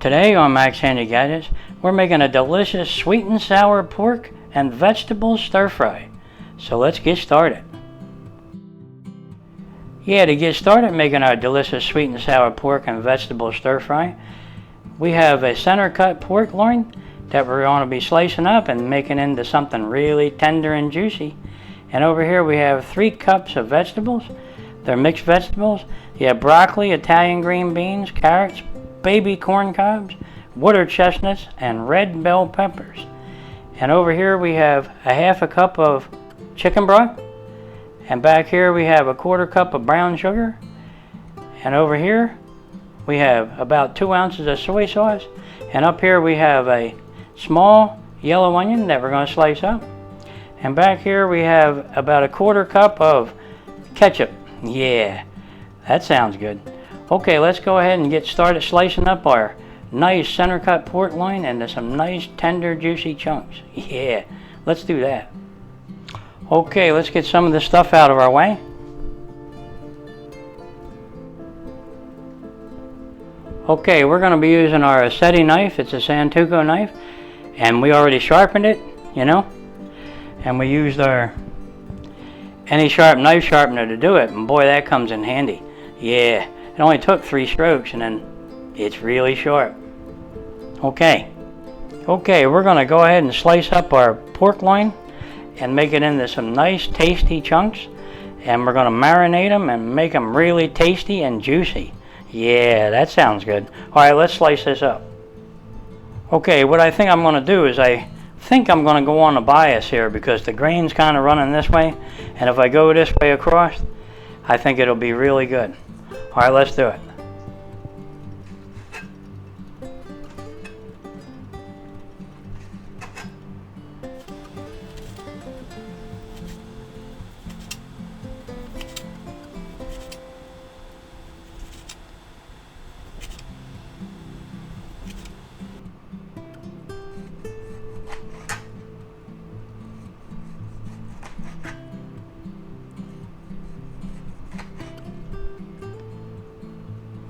Today on Max Handy Gadgets, we're making a delicious sweet and sour pork and vegetable stir fry. So let's get started. To get started making our delicious sweet and sour pork and vegetable stir fry, we have a center cut pork loin that we're going to be slicing up and making into something really tender and juicy. And over here we have 3 cups of vegetables. They're mixed vegetables. You have broccoli, Italian green beans, carrots, baby corn cobs, water chestnuts, and red bell peppers. And over here we have a half a cup of chicken broth. And back here we have a 1/4 cup of brown sugar. And over here we have about 2 ounces of soy sauce. And up here we have a small yellow onion that we're going to slice up. And back here we have about a 1/4 cup of ketchup. Yeah, that sounds good. Okay, let's go ahead and get started slicing up our nice center cut pork loin into some nice tender juicy chunks. Yeah, let's do that. Okay, let's get some of this stuff out of our way. Okay, we're going to be using our aceti knife. It's a Santoku knife, and we already sharpened it, and we used our any sharp knife sharpener to do it, and boy, that comes in handy. Yeah, it only took 3 strokes and then it's really sharp. Okay, we're going to go ahead and slice up our pork loin and make it into some nice tasty chunks, and we're going to marinate them and make them really tasty and juicy. Yeah, that sounds good. Alright, let's slice this up. Okay, what I think I'm going to do is I think I'm going to go on a bias here because the grain's kind of running this way, and if I go this way across, I think it'll be really good. Alright, let's do it.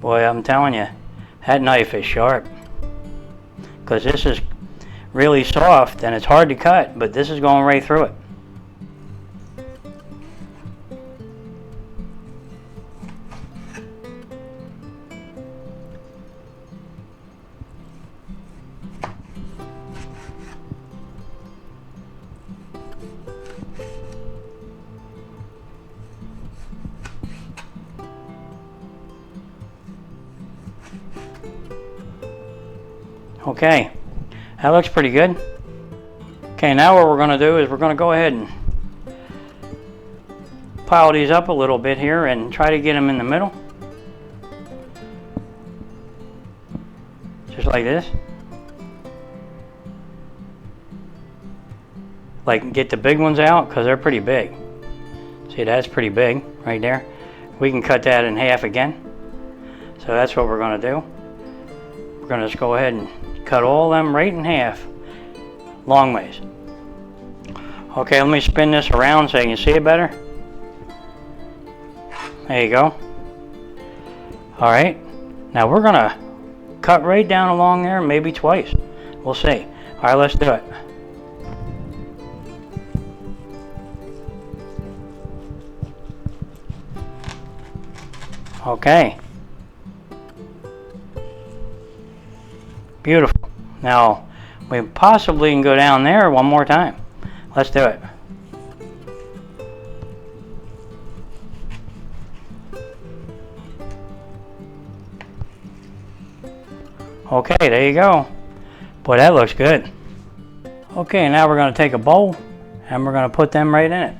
Boy, I'm telling you, that knife is sharp. Because this is really soft and it's hard to cut, but this is going right through it. Okay, that looks pretty good. Okay, now what we're going to do is we're going to go ahead and pile these up a little bit here and try to get them in the middle. Just like this. Like, get the big ones out because they're pretty big. See, that's pretty big right there. We can cut that in half again. So that's what we're going to do. We're going to just go ahead and cut all them right in half, long ways. Okay, let me spin this around so you can see it better. There you go. Alright, now we're going to cut right down along there, maybe twice. We'll see. Alright, let's do it. Okay. Beautiful. Now, we possibly can go down there one more time. Let's do it. Okay, there you go. Boy, that looks good. Okay, now we're going to take a bowl and we're going to put them right in it.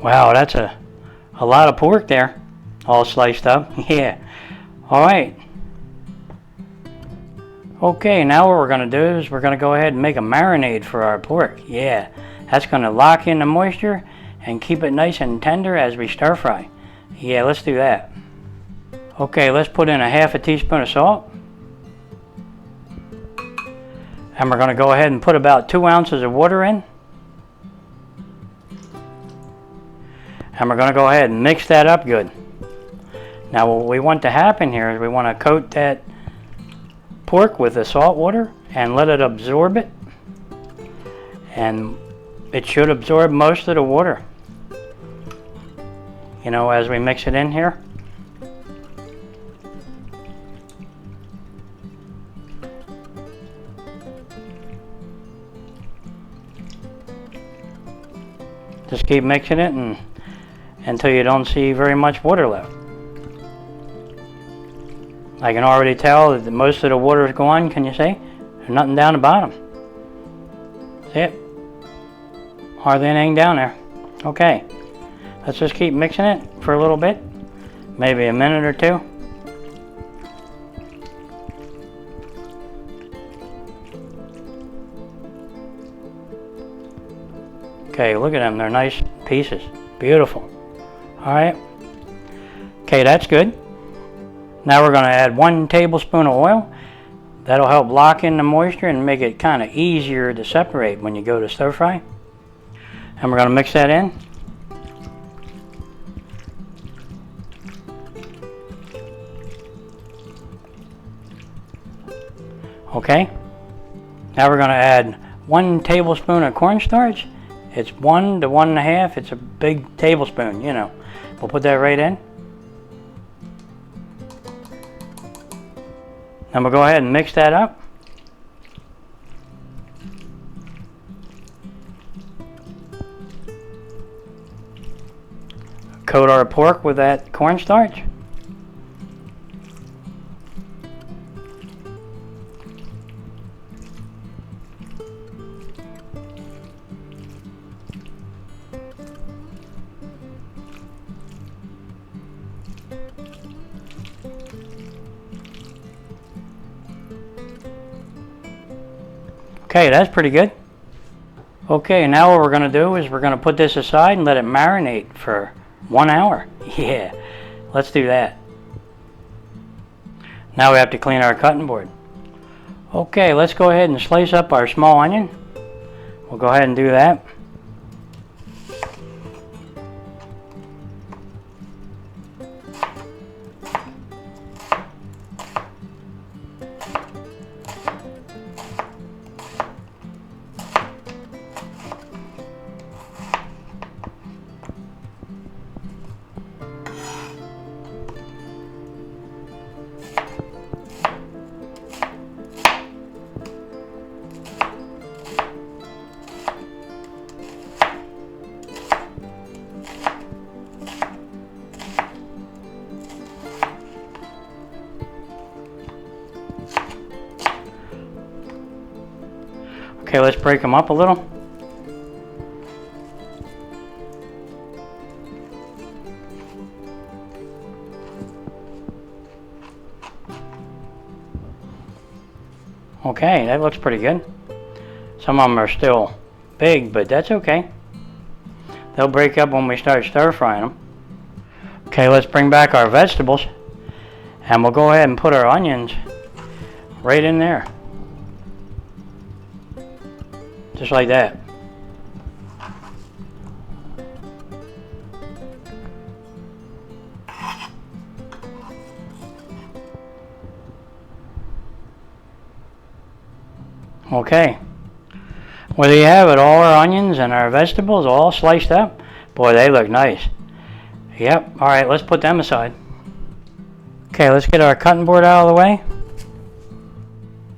Wow, that's a lot of pork there, all sliced up. Yeah. Alright. Okay, now what we're going to do is we're going to go ahead and make a marinade for our pork. Yeah, that's going to lock in the moisture and keep it nice and tender as we stir fry. Yeah, let's do that. Okay, let's put in a half a teaspoon of salt. And we're going to go ahead and put about 2 ounces of water in. And we're going to go ahead and mix that up good. Now what we want to happen here is we want to coat that pork with the salt water and let it absorb it. And it should absorb most of the water, you know, as we mix it in here. Just keep mixing it until you don't see very much water left. I can already tell that most of the water is gone. Can you see? There's nothing down the bottom. See it? Hardly anything down there. Okay. Let's just keep mixing it for a little bit. Maybe a minute or two. Okay, look at them. They're nice pieces. Beautiful. Alright. Okay, that's good. Now we're going to add 1 tablespoon of oil. That'll help lock in the moisture and make it kind of easier to separate when you go to stir fry. And we're going to mix that in. Okay. Now we're going to add 1 tablespoon of cornstarch. It's 1 to 1.5. It's a big tablespoon, you know. We'll put that right in. Then we'll go ahead and mix that up. Coat our pork with that cornstarch. Okay, that's pretty good. Okay, now what we're going to do is we're going to put this aside and let it marinate for 1 hour. Yeah, let's do that. Now we have to clean our cutting board. Okay, let's go ahead and slice up our small onion. We'll go ahead and do that. Okay, let's break them up a little. Okay, that looks pretty good. Some of them are still big, but that's okay. They'll break up when we start stir frying them. Okay, let's bring back our vegetables. And we'll go ahead and put our onions right in there. Just like that. Okay. Well, there you have it, all our onions and our vegetables all sliced up. Boy, they look nice. Yep, alright, let's put them aside. Okay, let's get our cutting board out of the way.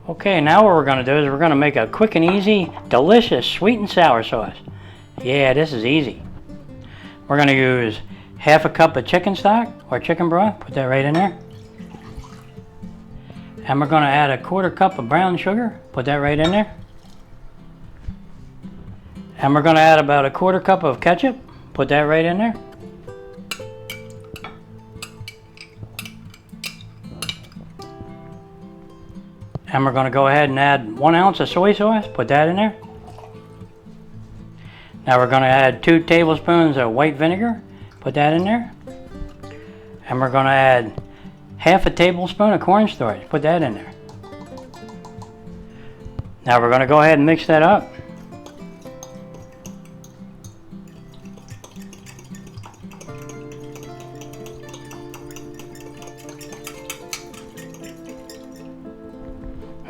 Okay, now what we're going to do is we're going to make a quick and easy, delicious sweet and sour sauce. Yeah, this is easy. We're going to use half a cup of chicken stock or chicken broth. Put that right in there. And we're going to add a 1/4 cup of brown sugar. Put that right in there. And we're going to add about a 1/4 cup of ketchup. Put that right in there. And we're going to go ahead and add 1 ounce of soy sauce. Put that in there. Now we're going to add 2 tablespoons of white vinegar. Put that in there. And we're going to add half a tablespoon of cornstarch. Put that in there. Now we're going to go ahead and mix that up.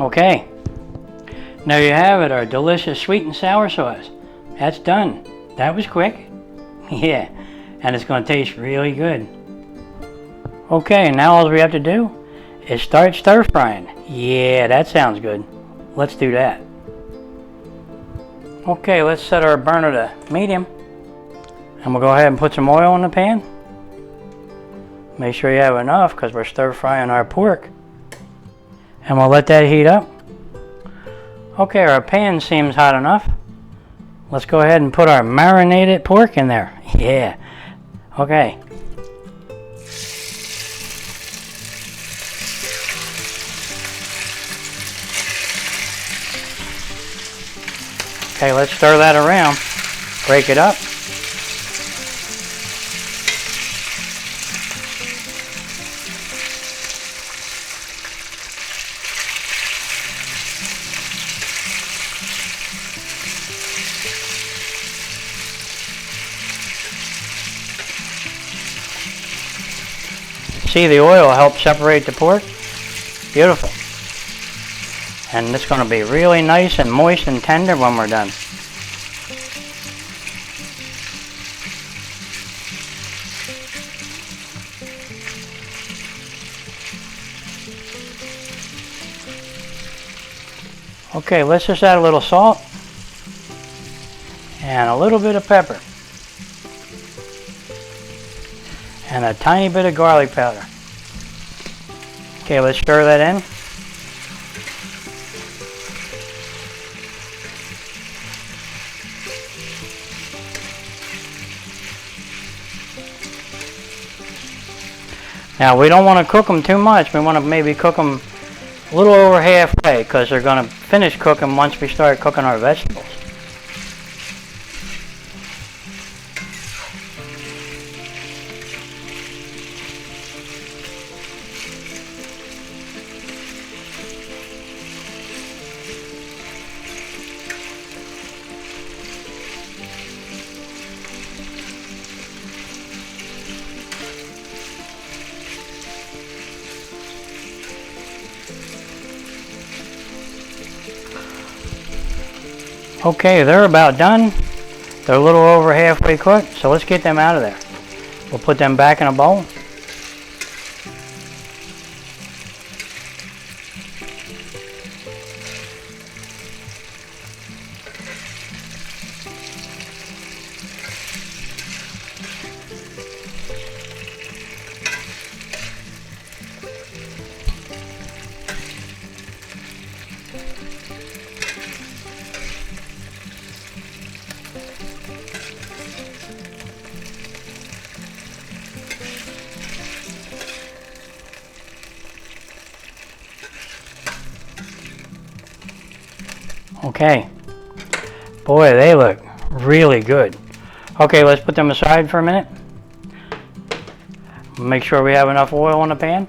Okay, there you have it, our delicious sweet and sour sauce. That's done. That was quick. Yeah, and it's going to taste really good. Okay, now all we have to do is start stir frying. Yeah, that sounds good. Let's do that. Okay, let's set our burner to medium. And we'll go ahead and put some oil in the pan. Make sure you have enough because we're stir frying our pork. And we'll let that heat up. Okay, our pan seems hot enough. Let's go ahead and put our marinated pork in there. Yeah. Okay. Okay, let's stir that around. Break it up. See, the oil helps separate the pork. Beautiful. And it's going to be really nice and moist and tender when we're done. Okay, let's just add a little salt and a little bit of pepper and a tiny bit of garlic powder. Okay, let's stir that in. Now we don't want to cook them too much. We want to maybe cook them a little over halfway because they're going to finish cooking once we start cooking our vegetables. Okay, they're about done. They're a little over halfway cooked, so let's get them out of there. We'll put them back in a bowl. Okay, boy, they look really good. Okay, let's put them aside for a minute. Make sure we have enough oil in the pan.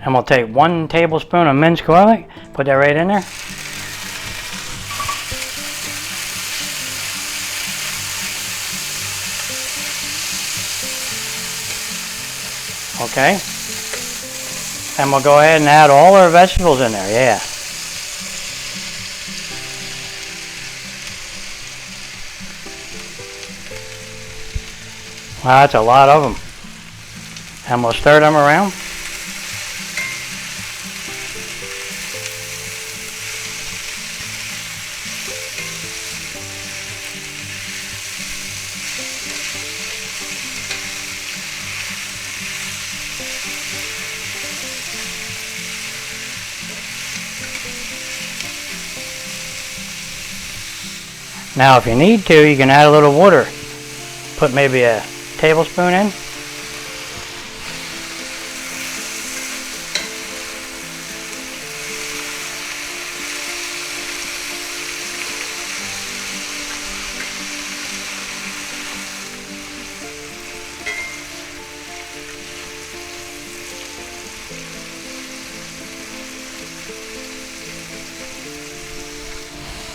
And we'll take 1 tablespoon of minced garlic, put that right in there. Okay, and we'll go ahead and add all our vegetables in there, yeah. Wow, that's a lot of them. And we'll stir them around. Now, if you need to, you can add a little water. Put maybe a tablespoon in.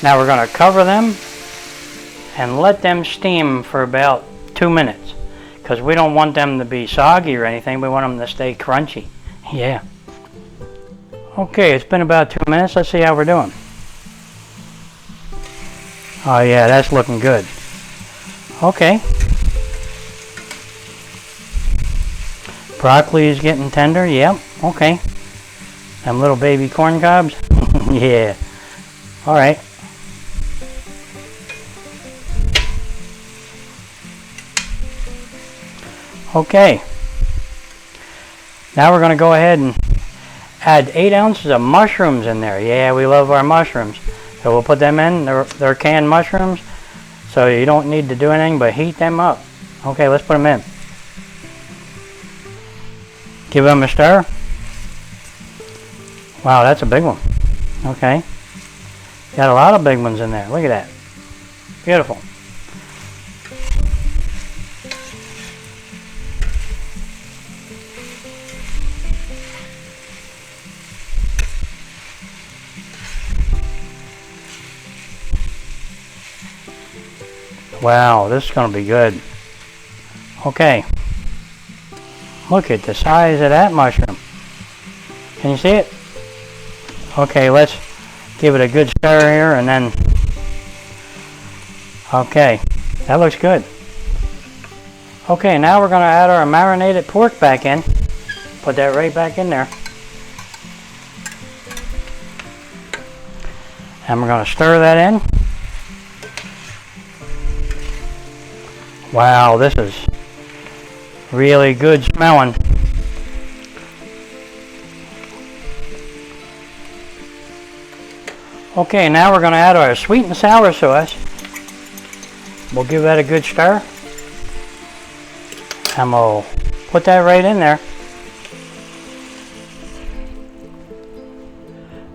Now we're going to cover them and let them steam for about 2 minutes. Because we don't want them to be soggy or anything, we want them to stay crunchy. Yeah. Okay, it's been about 2 minutes. Let's see how we're doing. Oh yeah, that's looking good. Okay. Broccoli is getting tender. Yep. Okay. Them little baby corn cobs. Yeah. All right. Okay. Now we're going to go ahead and add 8 ounces of mushrooms in there. Yeah, we love our mushrooms. So we'll put them in. They're canned mushrooms. So you don't need to do anything but heat them up. Okay, let's put them in. Give them a stir. Wow, that's a big one. Okay. Got a lot of big ones in there. Look at that. Beautiful. Wow, this is going to be good. Okay. Look at the size of that mushroom. Can you see it? Okay, let's give it a good stir here and then... Okay, that looks good. Okay, now we're going to add our marinated pork back in. Put that right back in there. And we're going to stir that in. Wow, this is really good smelling. Okay, now we're going to add our sweet and sour sauce. We'll give that a good stir. And we'll put that right in there.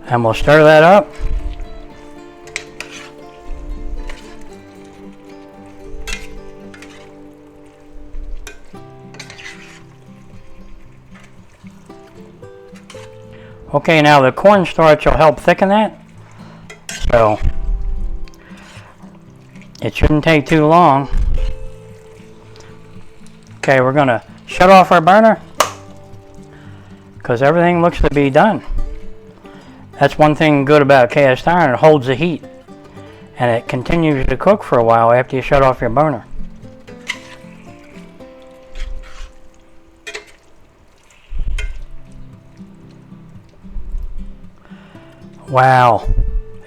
And we'll stir that up. Okay, now the cornstarch will help thicken that. So it shouldn't take too long. Okay, we're going to shut off our burner because everything looks to be done. That's one thing good about cast iron. It holds the heat and it continues to cook for a while after you shut off your burner. Wow,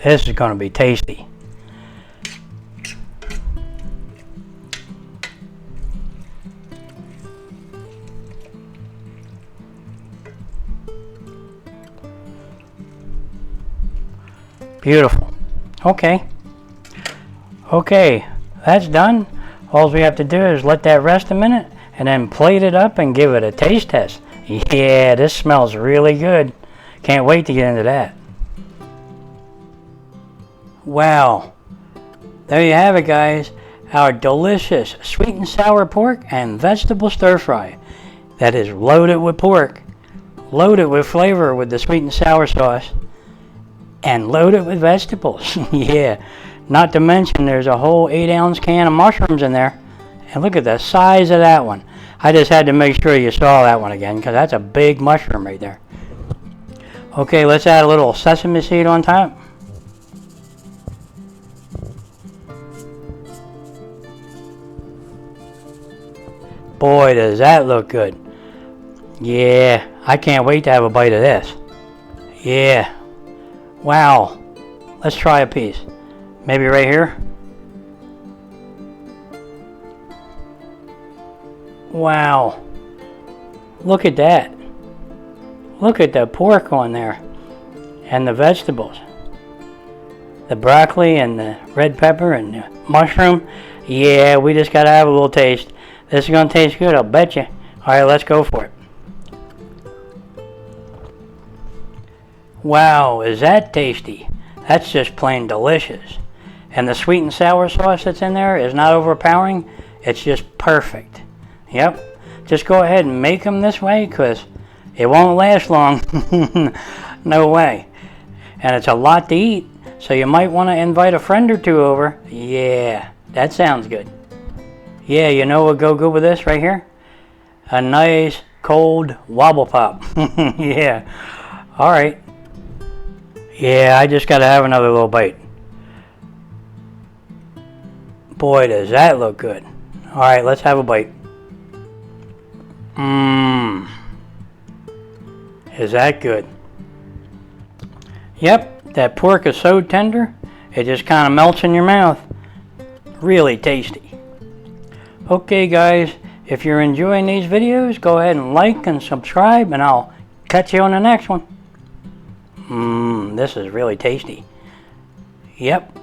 this is going to be tasty. Beautiful. Okay. Okay, that's done. All we have to do is let that rest a minute and then plate it up and give it a taste test. Yeah, this smells really good. Can't wait to get into that. Wow, there you have it, guys. Our delicious sweet and sour pork and vegetable stir fry that is loaded with pork, loaded with flavor with the sweet and sour sauce, and loaded with vegetables. Yeah, not to mention there's a whole 8-ounce can of mushrooms in there. And look at the size of that one. I just had to make sure you saw that one again because that's a big mushroom right there. Okay, let's add a little sesame seed on top. Boy, does that look good. Yeah, I can't wait to have a bite of this. Yeah. Wow. Let's try a piece. Maybe right here. Wow. Look at that. Look at the pork on there. And the vegetables. The broccoli and the red pepper and the mushroom. Yeah, we just got to have a little taste. This is going to taste good, I'll bet you. Alright, let's go for it. Wow, is that tasty? That's just plain delicious. And the sweet and sour sauce that's in there is not overpowering. It's just perfect. Yep. Just go ahead and make them this way because it won't last long. No way. And it's a lot to eat. So you might want to invite a friend or two over. Yeah, that sounds good. Yeah, you know what would go good with this right here? A nice cold wobble pop. Yeah. Alright. Yeah, I just gotta have another little bite. Boy, does that look good. Alright, let's have a bite. Mmm. Is that good? Yep, that pork is so tender, it just kind of melts in your mouth. Really tasty. Okay guys, if you're enjoying these videos, go ahead and like and subscribe, and I'll catch you on the next one. This is really tasty. Yep.